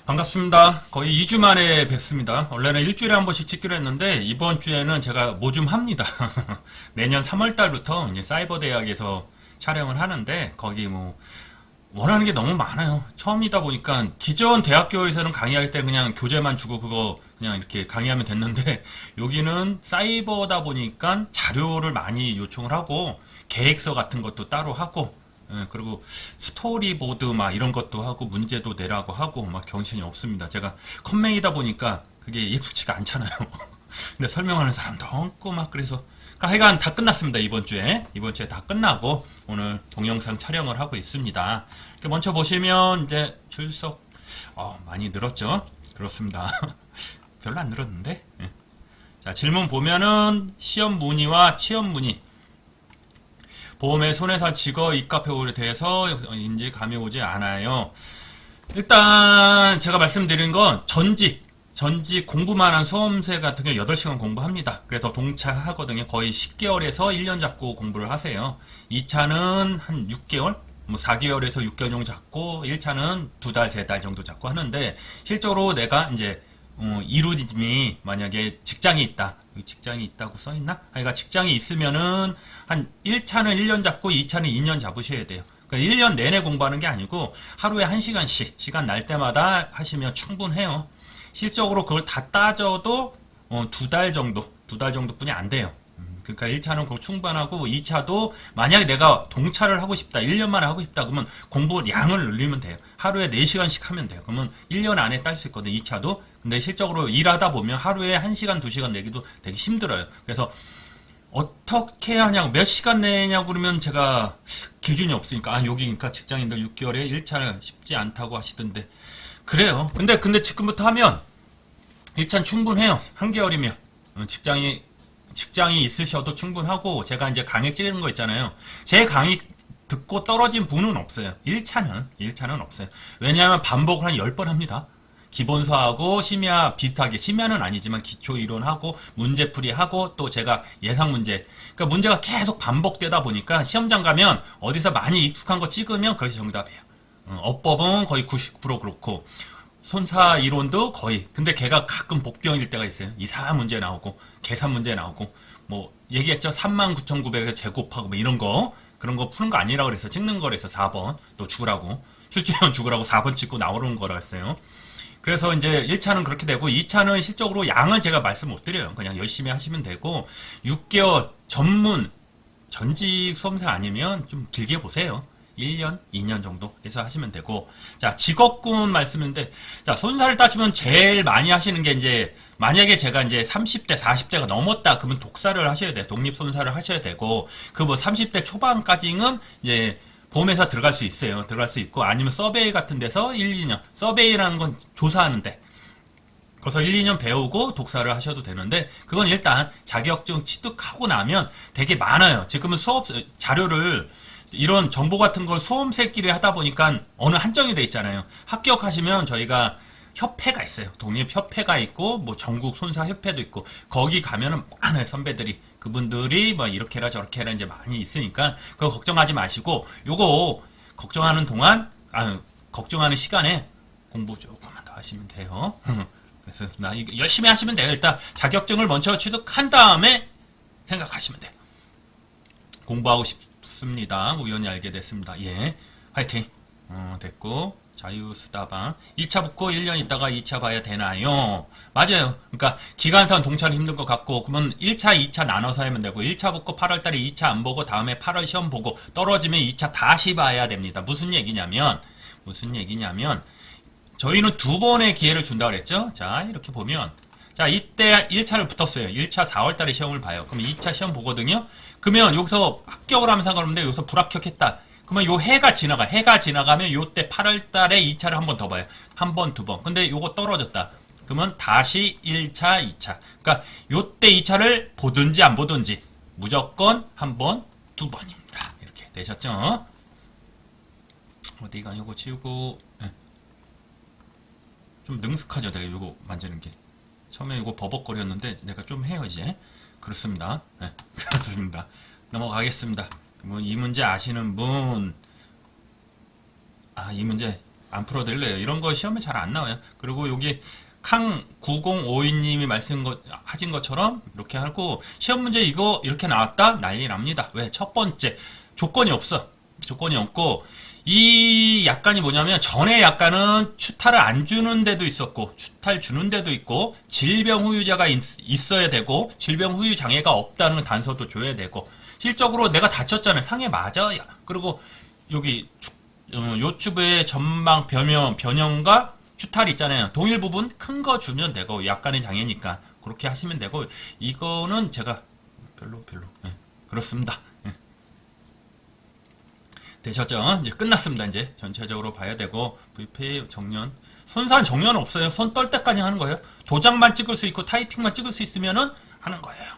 반갑습니다. 거의 2주 만에 뵙습니다. 원래는 일주일에 한 번씩 찍기로 했는데 이번 주에는 제가 뭐 좀 합니다. 내년 3월 달부터 이제 사이버 대학에서 촬영을 하는데 거기 뭐 원하는 게 너무 많아요. 처음이다 보니까 기존 대학교에서는 강의할 때 그냥 교재만 주고 그거 그냥 이렇게 강의하면 됐는데 여기는 사이버다 보니까 자료를 많이 요청을 하고 계획서 같은 것도 따로 하고 그리고 스토리보드 막 이런 것도 하고 문제도 내라고 하고 막 정신이 없습니다. 제가 컴맹이다 보니까 그게 익숙치가 않잖아요. 근데 설명하는 사람도 없고 막 그래서 하여간 다 끝났습니다. 이번 주에 다 끝나고 오늘 동영상 촬영을 하고 있습니다. 이렇게 먼저 보시면 이제 출석 많이 늘었죠? 그렇습니다. 별로 안 늘었는데. 자, 질문 보면은 시험 문의와 취업 문의 보험의 손해사 직업 입가표에 대해서 인지 감이 오지 않아요. 일단 제가 말씀드린 건 전직 공부만 한 수험생 같은 경우 8시간 공부합니다. 그래서 동차하거든요. 거의 10개월에서 1년 잡고 공부를 하세요. 2차는 한 6개월? 뭐 4개월에서 6개월 정도 잡고 1차는 2달, 3달 정도 잡고 하는데 실제로 내가 이제 이루님이 만약에 직장이 있다. 여기 직장이 있다고 써있나? 그러니까 직장이 있으면은 한 1차는 1년 잡고 2차는 2년 잡으셔야 돼요. 그러니까 1년 내내 공부하는 게 아니고 하루에 1시간씩 시간 날 때마다 하시면 충분해요. 실적으로 그걸 다 따져도 2달 정도뿐이 안 돼요. 그러니까 1차는 그거 충분하고 2차도 만약에 내가 동차를 하고 싶다. 1년 만에 하고 싶다. 그러면 공부량을 늘리면 돼요. 하루에 4시간씩 하면 돼요. 그러면 1년 안에 딸 수 있거든요. 2차도. 근데 실적으로 일하다 보면 하루에 1시간, 2시간 내기도 되게 힘들어요. 그래서 어떻게 하냐고 몇 시간 내냐고 그러면 제가 기준이 없으니까 여기니까 직장인들 6개월에 1차는 쉽지 않다고 하시던데 그래요. 근데 지금부터 하면 1차는 충분해요. 한개월이면 직장이 있으셔도 충분하고 제가 이제 강의 찍는 거 있잖아요. 제 강의 듣고 떨어진 분은 없어요. 1차는 없어요. 왜냐하면 반복을 한 10번 합니다. 기본서하고 심야 비슷하게 심야는 아니지만 기초 이론하고 문제풀이하고 또 제가 예상 문제 그러니까 문제가 계속 반복되다 보니까 시험장 가면 어디서 많이 익숙한 거 찍으면 그것이 정답이에요. 어법은 거의 99% 그렇고 손사 이론도 거의 근데 걔가 가끔 복병일 때가 있어요. 이상한 문제 나오고 계산 문제 나오고 뭐 얘기했죠. 39,900에 제곱하고 뭐 이런 거 그런 거 푸는 거 아니라고 그래서 찍는 거래서 4번 또 죽으라고 실제로 죽으라고 4번 찍고 나오는 거라 했어요. 그래서 이제 1차는 그렇게 되고 2차는 실적으로 양을 제가 말씀 못 드려요. 그냥 열심히 하시면 되고 6개월 전직 수험생 아니면 좀 길게 보세요. 1년, 2년 정도 해서 하시면 되고 자 직업군 말씀인데 자 손사를 따지면 제일 많이 하시는 게 이제 만약에 제가 이제 30대, 40대가 넘었다 그러면 독사를 하셔야 돼요. 독립손사를 하셔야 되고 그 뭐 30대 초반까지는 이제 보험회사 들어갈 수 있어요. 들어갈 수 있고 아니면 서베이 같은 데서 1, 2년 서베이라는 건 조사하는데 거기서 1, 2년 배우고 독사를 하셔도 되는데 그건 일단 자격증 취득하고 나면 되게 많아요. 지금은 수업 자료를 이런 정보 같은 걸 수험생끼리 하다 보니까 어느 한정이 돼 있잖아요. 합격하시면 저희가 협회가 있어요. 독립협회가 있고 뭐 전국 손사협회도 있고 거기 가면은 많아요. 선배들이 그분들이 뭐 이렇게 해라 저렇게 해라 이제 많이 있으니까 그거 걱정하지 마시고 요거 걱정하는 동안 걱정하는 시간에 공부 조금만 더 하시면 돼요. 그래서 열심히 하시면 돼요. 일단 자격증을 먼저 취득한 다음에 생각하시면 돼요. 공부하고 싶습니다. 우연히 알게 됐습니다. 예, 화이팅. 됐고 자유수다방 1차 붙고 1년 있다가 2차 봐야 되나요? 맞아요. 그러니까 기간선 동차는 힘든 것 같고 그러면 1차, 2차 나눠서 하면 되고 1차 붙고 8월달에 2차 안 보고 다음에 8월 시험 보고 떨어지면 2차 다시 봐야 됩니다. 무슨 얘기냐면 저희는 2번의 기회를 준다고 그랬죠? 자 이렇게 보면 자 이때 1차를 붙었어요. 1차 4월달에 시험을 봐요. 그럼 2차 시험 보거든요. 그러면 여기서 합격을 하면 상관없는데 여기서 불합격했다. 그러면 요 해가 지나가면 요때 8월달에 2차를 한 번 더 봐요. 한 번, 2번. 근데 요거 떨어졌다. 그러면 다시 1차, 2차. 그러니까 요때 2차를 보든지 안 보든지 무조건 한 번, 2번입니다. 이렇게 되셨죠? 어디가 요거 지우고 네. 좀 능숙하죠. 내가 요거 만지는 게. 처음에 요거 버벅거렸는데 내가 좀 해요 이제. 그렇습니다. 네, 그렇습니다. 넘어가겠습니다. 뭐 이 문제 아시는 분, 이 문제 안 풀어드릴래요. 이런 거 시험에 잘 안 나와요. 그리고 여기 캉9052님이 하신 것처럼 이렇게 하고 시험 문제 이거 이렇게 나왔다 난리 납니다. 왜? 첫 번째 조건이 없어. 조건이 없고 이 약관이 뭐냐면 전에 약관은 추타를 안 주는 데도 있었고 추타를 주는 데도 있고 질병 후유자가 있어야 되고 질병 후유 장애가 없다는 단서도 줘야 되고 실적으로 내가 다쳤잖아요. 상해 맞아. 그리고 여기 요추브의 전방 변형과 추탈 있잖아요. 동일 부분 큰 거 주면 되고 약간의 장애니까 그렇게 하시면 되고 이거는 제가 별로 네, 그렇습니다. 네. 되셨죠? 이제 끝났습니다. 이제 전체적으로 봐야 되고 VPA 정년 손상 정년은 없어요. 손 떨 때까지 하는 거예요. 도장만 찍을 수 있고 타이핑만 찍을 수 있으면은 하는 거예요.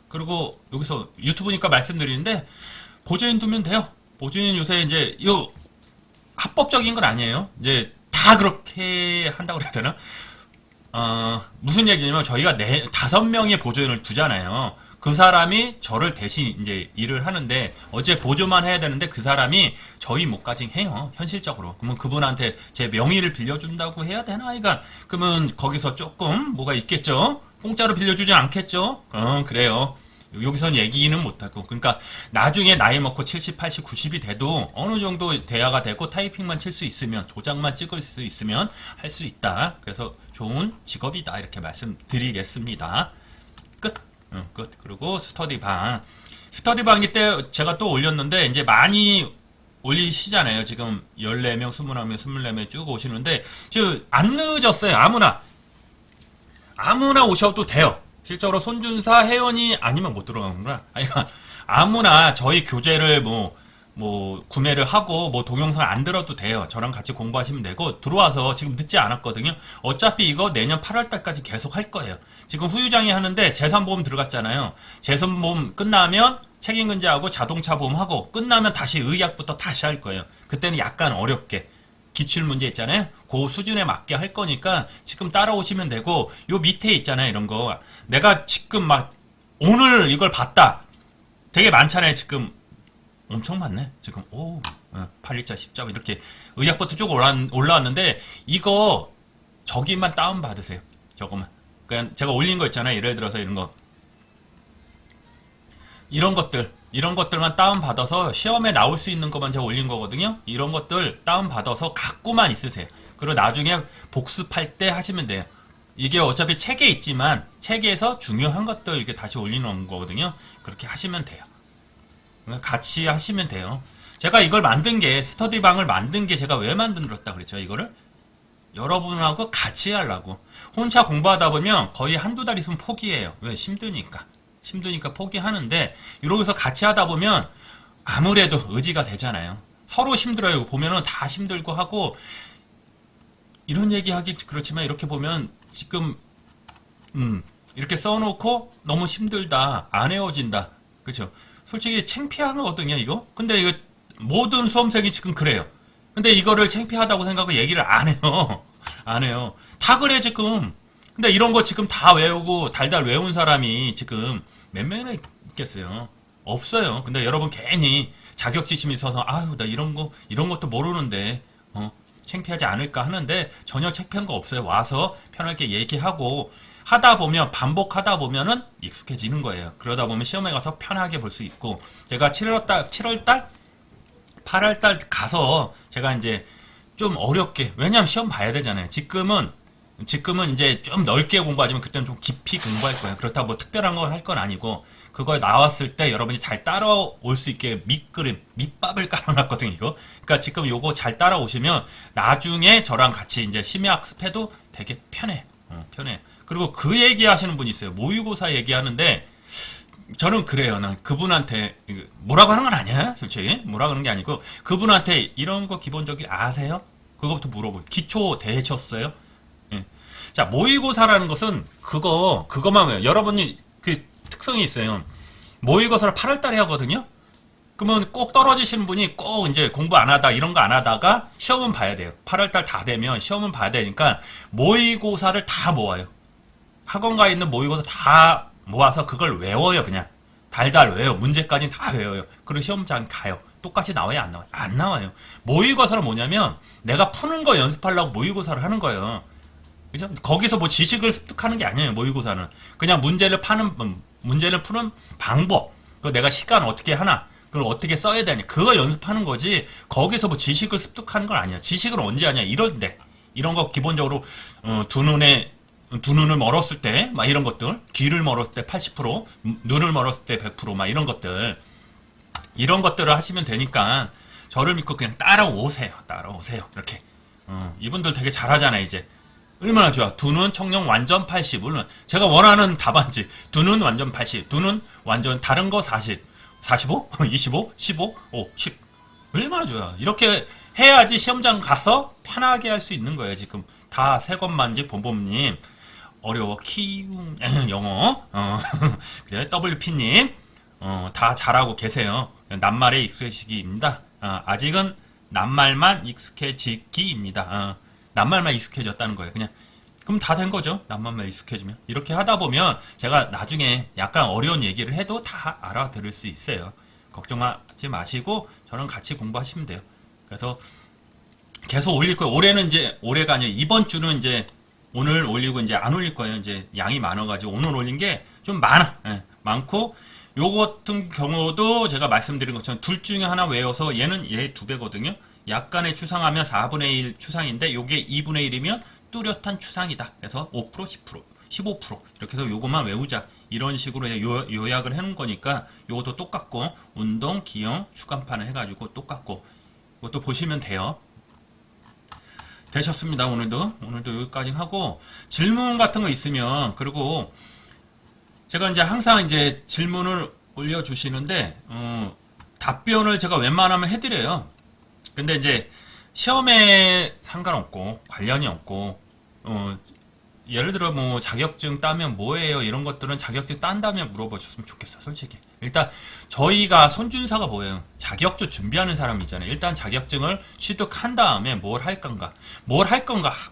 그리고 여기서 유튜브니까 말씀드리는데 보조인 두면 돼요. 보조인 요새 이제 이 합법적인 건 아니에요. 이제 다 그렇게 한다고 그래야 되나? 무슨 얘기냐면 저희가 5명의 보조인을 두잖아요. 그 사람이 저를 대신 이제 일을 하는데 어제 보조만 해야 되는데 그 사람이 저희 목까지 해요. 현실적으로. 그러면 그분한테 제 명의를 빌려준다고 해야 되나? 그러니까 그러면 거기서 조금 뭐가 있겠죠? 공짜로 빌려주진 않겠죠? 그래요. 여기선 얘기는 못하고 그러니까 나중에 나이 먹고 70, 80, 90이 돼도 어느 정도 대화가 되고 타이핑만 칠 수 있으면 도장만 찍을 수 있으면 할 수 있다. 그래서 좋은 직업이다 이렇게 말씀드리겠습니다. 끝. 그리고 스터디방이 때 제가 또 올렸는데 이제 많이 올리시잖아요. 지금 14명, 21명, 24명 쭉 오시는데 지금 안 늦었어요. 아무나 오셔도 돼요. 실적으로 손준사 회원이 아니면 못 들어가는구나. 아무나 저희 교재를 뭐 구매를 하고 뭐 동영상 안 들어도 돼요. 저랑 같이 공부하시면 되고 들어와서 지금 늦지 않았거든요. 어차피 이거 내년 8월 달까지 계속 할 거예요. 지금 후유장애 하는데 재산보험 들어갔잖아요. 재산보험 끝나면 책임근제하고 자동차 보험하고 끝나면 다시 의약부터 다시 할 거예요. 그때는 약간 어렵게 기출문제 있잖아요. 그 수준에 맞게 할 거니까 지금 따라오시면 되고 요 밑에 있잖아요. 이런 거 내가 지금 막 오늘 이걸 봤다. 되게 많잖아요. 지금 엄청 많네. 지금 8일자 10자 이렇게 의약부터 쭉 올라왔는데 이거 저기만 다운받으세요. 저거만. 그냥 제가 올린 거 있잖아요. 예를 들어서 이런 것들만 다운받아서 시험에 나올 수 있는 것만 제가 올린 거거든요. 이런 것들 다운받아서 갖고만 있으세요. 그리고 나중에 복습할 때 하시면 돼요. 이게 어차피 책에 있지만 책에서 중요한 것들 이렇게 다시 올리는 거거든요. 그렇게 하시면 돼요. 같이 하시면 돼요. 제가 이걸 스터디방을 만든 게 제가 왜 만들었다 그랬죠? 이거를 여러분하고 같이 하려고. 혼자 공부하다 보면 거의 한두 달 있으면 포기해요. 왜? 힘드니까 포기하는데 이러고서 같이 하다 보면 아무래도 의지가 되잖아요. 서로 힘들어요. 보면은 다 힘들고 하고 이런 얘기하기 그렇지만 이렇게 보면 지금 이렇게 써놓고 너무 힘들다 안 헤어진다 그렇죠? 솔직히 창피한 거거든요 이거. 근데 이거 모든 수험생이 지금 그래요. 근데 이거를 창피하다고 생각하고 얘기를 안 해요. 다 그래 지금. 근데 이런 거 지금 다 외우고 달달 외운 사람이 지금 몇 명이나 있겠어요? 없어요. 근데 여러분 괜히 자격지심이 있어서 아유 나 이런 것도 모르는데 창피하지 않을까 하는데 전혀 창피한 거 없어요. 와서 편하게 얘기하고 하다 보면 반복하다 보면은 익숙해지는 거예요. 그러다 보면 시험에 가서 편하게 볼 수 있고 제가 7월달 8월달 가서 제가 이제 좀 어렵게 왜냐면 시험 봐야 되잖아요. 지금은 이제 좀 넓게 공부하지만 그때는 좀 깊이 공부할 거예요. 그렇다고 뭐 특별한 걸 할 건 아니고 그거에 나왔을 때 여러분이 잘 따라올 수 있게 밑밥을 깔아놨거든요, 이거. 그러니까 지금 요거 잘 따라오시면 나중에 저랑 같이 이제 심의학습해도 되게 편해. 그리고 그 얘기 하시는 분이 있어요. 모의고사 얘기하는데 저는 그래요. 난 그분한테 뭐라고 하는 건 아니야, 솔직히. 뭐라고 하는 게 아니고 그분한테 이런 거 기본적인 아세요? 그거부터 물어보고 기초 되셨어요? 예. 자, 모의고사라는 것은 그거만 외워요. 여러분이 그 특성이 있어요. 모의고사를 8월 달에 하거든요. 그러면 꼭 떨어지시는 분이 꼭 이제 공부 안 하다 이런 거 안 하다가 시험은 봐야 돼요. 8월 달 다 되면 시험은 봐야 되니까 모의고사를 다 모아요. 학원가에 있는 모의고사 다 모아서 그걸 외워요. 그냥 달달 외워. 문제까지 다 외워요. 그리고 시험장 가요. 똑같이 나와요, 안 나와요? 안 나와요. 모의고사는 뭐냐면 내가 푸는 거 연습하려고 모의고사를 하는 거예요. 그죠? 거기서 뭐 지식을 습득하는 게 아니에요, 모의고사는. 그냥 문제를 푸는 방법. 그 내가 시간 어떻게 하나, 그걸 어떻게 써야 되냐, 그거 연습하는 거지. 거기서 뭐 지식을 습득하는 건 아니야. 지식을 언제 하냐, 이럴 때. 이런 거 기본적으로, 두 눈을 멀었을 때, 막 이런 것들. 귀를 멀었을 때 80%, 눈을 멀었을 때 100%, 막 이런 것들. 이런 것들을 하시면 되니까, 저를 믿고 그냥 따라오세요. 따라오세요. 이렇게. 이분들 되게 잘하잖아요, 이제. 얼마나 좋아. 두 눈 청룡 완전 80. 물론 제가 원하는 답안지. 두 눈 완전 80. 두 눈 완전 다른 거 40. 45? 25? 15? 5? 10. 얼마나 좋아. 이렇게 해야지 시험장 가서 편하게 할 수 있는 거예요. 지금 다 새 것만지 본범님. 어려워. 키움 영어. 그래. WP님. 다 잘하고 계세요. 낱말에 익숙해지기입니다. 아직은 낱말만 익숙해지기입니다. 낱말만 익숙해졌다는 거예요. 그냥 그럼 다 된 거죠. 낱말만 익숙해지면. 이렇게 하다 보면 제가 나중에 약간 어려운 얘기를 해도 다 알아들을 수 있어요. 걱정하지 마시고 저랑 같이 공부하시면 돼요. 그래서 계속 올릴 거예요. 올해는 이제 올해가 아니에요. 이번 주는 이제 오늘 올리고 이제 안 올릴 거예요. 이제 양이 많아가지고 오늘 올린 게 좀 많아. 많고 요 같은 경우도 제가 말씀드린 것처럼 둘 중에 하나 외워서 얘는 얘 2배거든요. 약간의 추상하면 4분의 1 추상인데 요게 2분의 1이면 뚜렷한 추상이다. 그래서 5%, 10%, 15% 이렇게 해서 요것만 외우자. 이런 식으로 요약을 해놓은 거니까 요것도 똑같고 운동, 기형, 주간판을 해가지고 똑같고 이것도 보시면 돼요. 되셨습니다. 오늘도 여기까지 하고 질문 같은 거 있으면 그리고 제가 이제 항상 이제 질문을 올려주시는데 답변을 제가 웬만하면 해드려요. 근데 이제 시험에 상관없고 관련이 없고 예를 들어 뭐 자격증 따면 뭐예요 이런 것들은 자격증 딴다면 물어봐 줬으면 좋겠어. 솔직히 일단 저희가 손준사가 뭐예요? 자격증 준비하는 사람이잖아요. 일단 자격증을 취득한 다음에 뭘 할 건가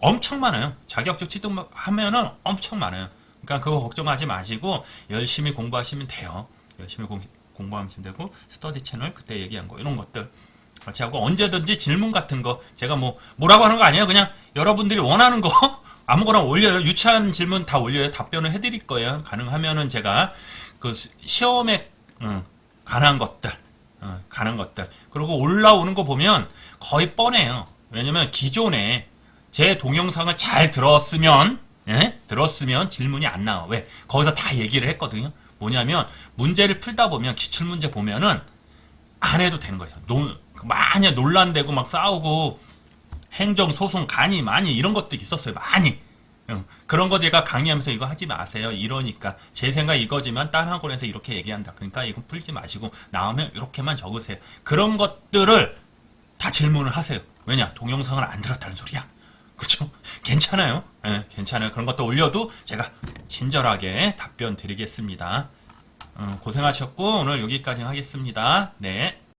엄청 많아요. 자격증 취득하면은 엄청 많아요. 그러니까 그거 걱정하지 마시고 열심히 공부하시면 돼요. 열심히 공부하시면 되고 스터디 채널 그때 얘기한 거 이런 것들 같이 하고 언제든지 질문 같은 거 제가 뭐라고 하는 거 아니에요. 그냥 여러분들이 원하는 거 아무거나 올려요. 유치한 질문 다 올려요. 답변을 해드릴 거예요. 가능하면은 제가 그 시험에 관한 것들 그리고 올라오는 거 보면 거의 뻔해요. 왜냐면 기존에 제 동영상을 잘 들었으면 질문이 안 나와. 왜? 거기서 다 얘기를 했거든요. 뭐냐면 문제를 풀다 보면 기출문제 보면은 안 해도 되는 거예요. 많이 논란되고 막 싸우고 행정소송 간이 많이 이런 것도 있었어요. 많이. 그런 거 제가 강의하면서 이거 하지 마세요. 이러니까 제 생각 이거지만 딴 학원에서 이렇게 얘기한다. 그러니까 이거 풀지 마시고 나오면 이렇게만 적으세요. 그런 것들을 다 질문을 하세요. 왜냐? 동영상을 안 들었다는 소리야. 그쵸? 괜찮아요. 괜찮아요. 그런 것도 올려도 제가 친절하게 답변 드리겠습니다. 고생하셨고 오늘 여기까지 하겠습니다. 네.